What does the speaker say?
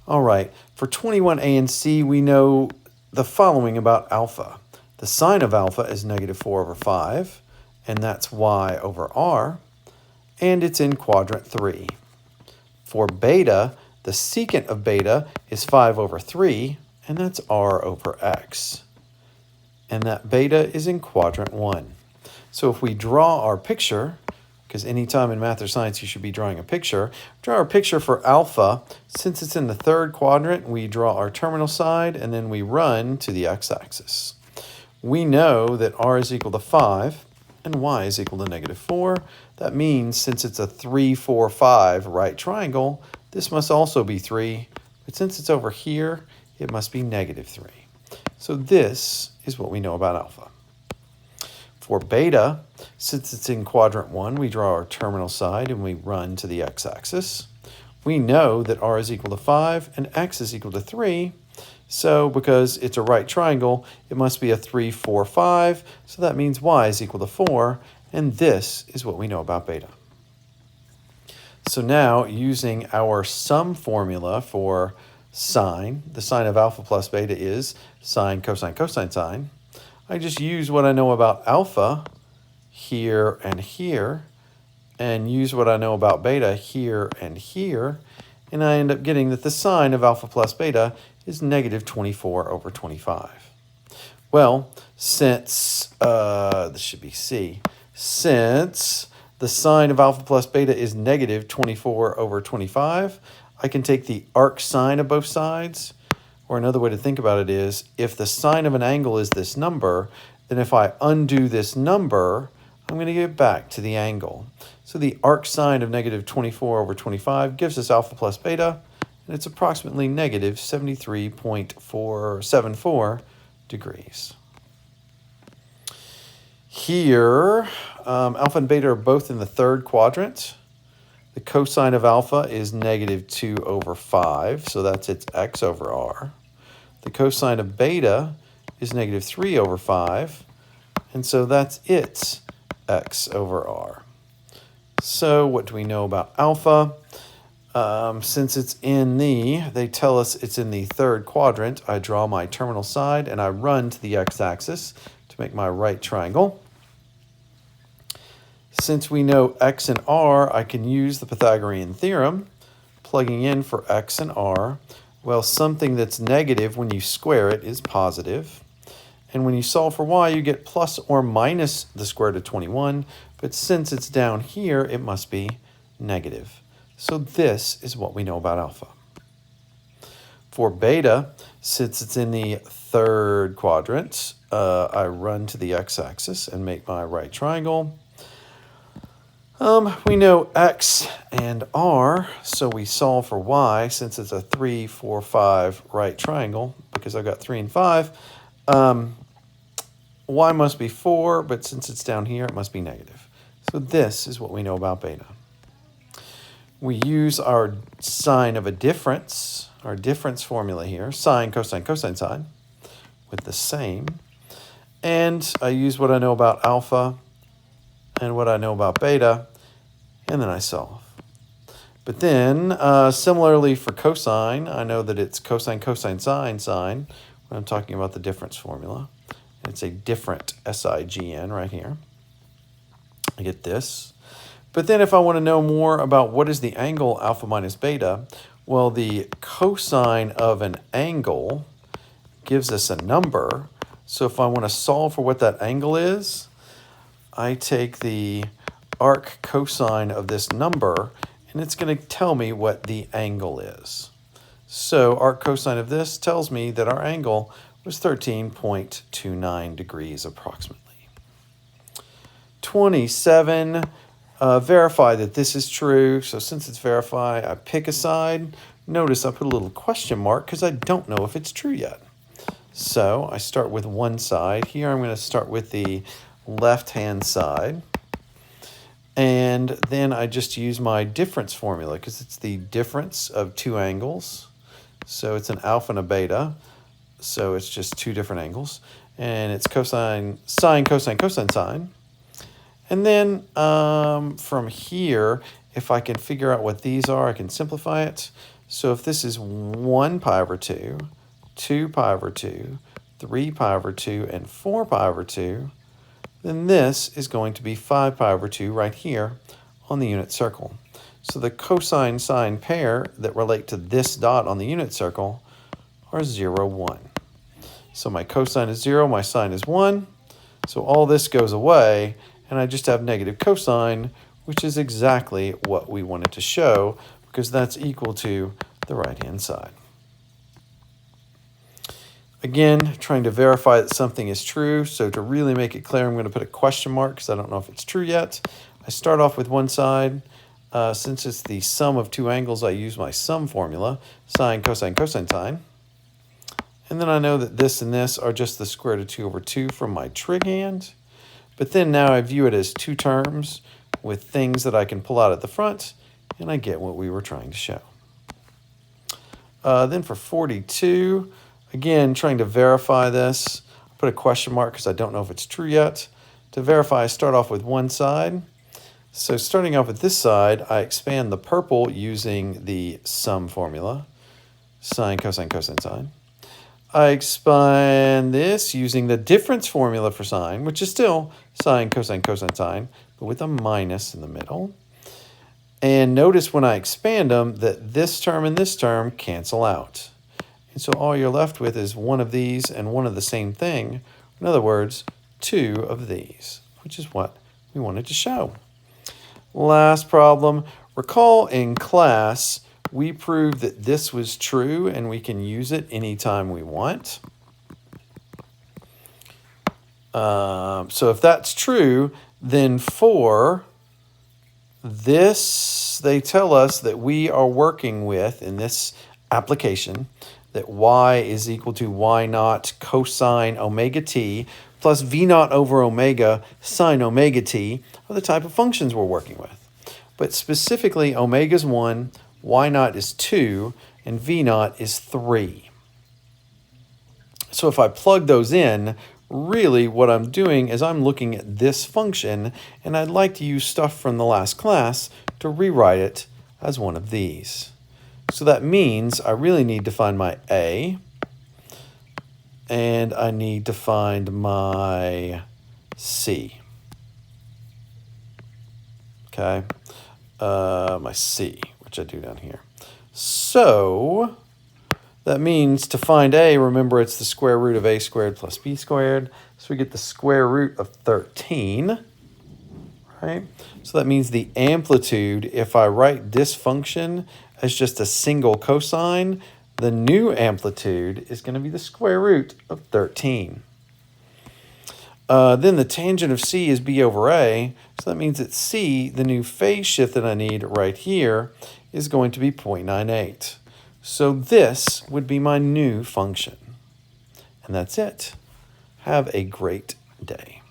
All right, for 21a and c, we know the following about alpha. The sine of alpha is negative 4 over 5, and that's y over r, and it's in quadrant 3. For beta, the secant of beta is 5 over 3, and that's r over x. And that beta is in quadrant 1. So if we draw our picture, because anytime in math or science you should be drawing a picture, draw our picture for alpha. Since it's in the third quadrant, we draw our terminal side, and then we run to the x-axis. We know that r is equal to 5, and y is equal to negative 4. That means since it's a 3, 4, 5 right triangle, this must also be 3. But since it's over here, it must be negative 3. So this is what we know about alpha. For beta, since it's in quadrant 1, we draw our terminal side and we run to the x-axis. We know that r is equal to 5 and x is equal to 3. So because it's a right triangle, it must be a 3, 4, 5. So that means y is equal to 4. And this is what we know about beta. So now, using our sum formula for sine, the sine of alpha plus beta is sine, cosine, cosine, sine. I just use what I know about alpha here, and use what I know about beta here, and I end up getting that the sine of alpha plus beta is negative 24 over 25. Well, since, this should be C, since the sine of alpha plus beta is negative 24 over 25, I can take the arc sine of both sides. Or another way to think about it is, if the sine of an angle is this number, then if I undo this number, I'm going to get back to the angle. So the arc sine of negative 24 over 25 gives us alpha plus beta, and it's approximately negative 73.474 degrees. Here, alpha and beta are both in the third quadrant. The cosine of alpha is negative 2 over 5, so that's its x over r. The cosine of beta is negative 3 over 5, and so that's its x over r. So what do we know about alpha? Since it's in they tell us it's in the third quadrant, I draw my terminal side and I run to the x-axis to make my right triangle. Since we know x and r, I can use the Pythagorean theorem, plugging in for x and r. Well, something that's negative when you square it is positive. And when you solve for y, you get plus or minus the square root of 21. But since it's down here, it must be negative. So this is what we know about alpha. For beta, since it's in the third quadrant, I run to the x-axis and make my right triangle. We know x and r, so we solve for y. Since it's a 3, 4, 5 right triangle, because I've got 3 and 5, y must be 4, but since it's down here, it must be negative. So this is what we know about beta. We use our sign of a difference, our difference formula here, sine, cosine, cosine, sine, with the same. And I use what I know about alpha and what I know about beta, and then I solve. But then, similarly for cosine, I know that it's cosine, cosine, sine, sine, when I'm talking about the difference formula. And it's a different SIGN right here. I get this. But then if I want to know more about what is the angle alpha minus beta, well, the cosine of an angle gives us a number. So if I want to solve for what that angle is, I take the arc cosine of this number, and it's going to tell me what the angle is. So arc cosine of this tells me that our angle was 13.29 degrees approximately. 27, verify that this is true. So since it's verify, I pick a side. Notice I put a little question mark because I don't know if it's true yet. So I start with one side. Here I'm going to start with the left-hand side. And then I just use my difference formula because it's the difference of two angles. So it's an alpha and a beta. So it's just two different angles. And it's cosine, sine, cosine, cosine, sine. And then from here, if I can figure out what these are, I can simplify it. So if this is 1 pi over 2, 2 pi over 2, 3 pi over 2, and 4 pi over 2, then this is going to be 5 pi over 2 right here on the unit circle. So the cosine-sine pair that relate to this dot on the unit circle are 0, 1. So my cosine is 0, my sine is 1. So all this goes away, and I just have negative cosine, which is exactly what we wanted to show, because that's equal to the right-hand side. Again, trying to verify that something is true. So to really make it clear, I'm going to put a question mark because I don't know if it's true yet. I start off with one side. Since it's the sum of two angles, I use my sum formula, sine, cosine, cosine, sine. And then I know that this and this are just the square root of 2 over 2 from my trig hand. But then now I view it as two terms with things that I can pull out at the front, and I get what we were trying to show. Then for 42, again, trying to verify this, I put a question mark because I don't know if it's true yet. To verify, I start off with one side. So starting off with this side, I expand the purple using the sum formula, sine, cosine, cosine, sine. I expand this using the difference formula for sine, which is still sine, cosine, cosine, sine, but with a minus in the middle. And notice when I expand them that this term and this term cancel out. And so all you're left with is one of these and one of the same thing. In other words, two of these, which is what we wanted to show. Last problem. Recall in class, we proved that this was true and we can use it anytime we want. So if that's true, then for this, they tell us that we are working with, in this application, that y is equal to y naught cosine omega t plus v naught over omega sine omega t are the type of functions we're working with. But specifically, omega is 1, y naught is 2, and v naught is 3. So if I plug those in, really what I'm doing is I'm looking at this function, and I'd like to use stuff from the last class to rewrite it as one of these. So that means I really need to find my a, and I need to find my c. Okay, my c, which I do down here. So that means to find a, remember it's the square root of a squared plus b squared. So we get the square root of 13, right? So that means the amplitude, if I write this function as just a single cosine, the new amplitude is going to be the square root of 13. Then the tangent of c is b over a, so that means that c, the new phase shift that I need right here, is going to be 0.98. So this would be my new function. And that's it. Have a great day.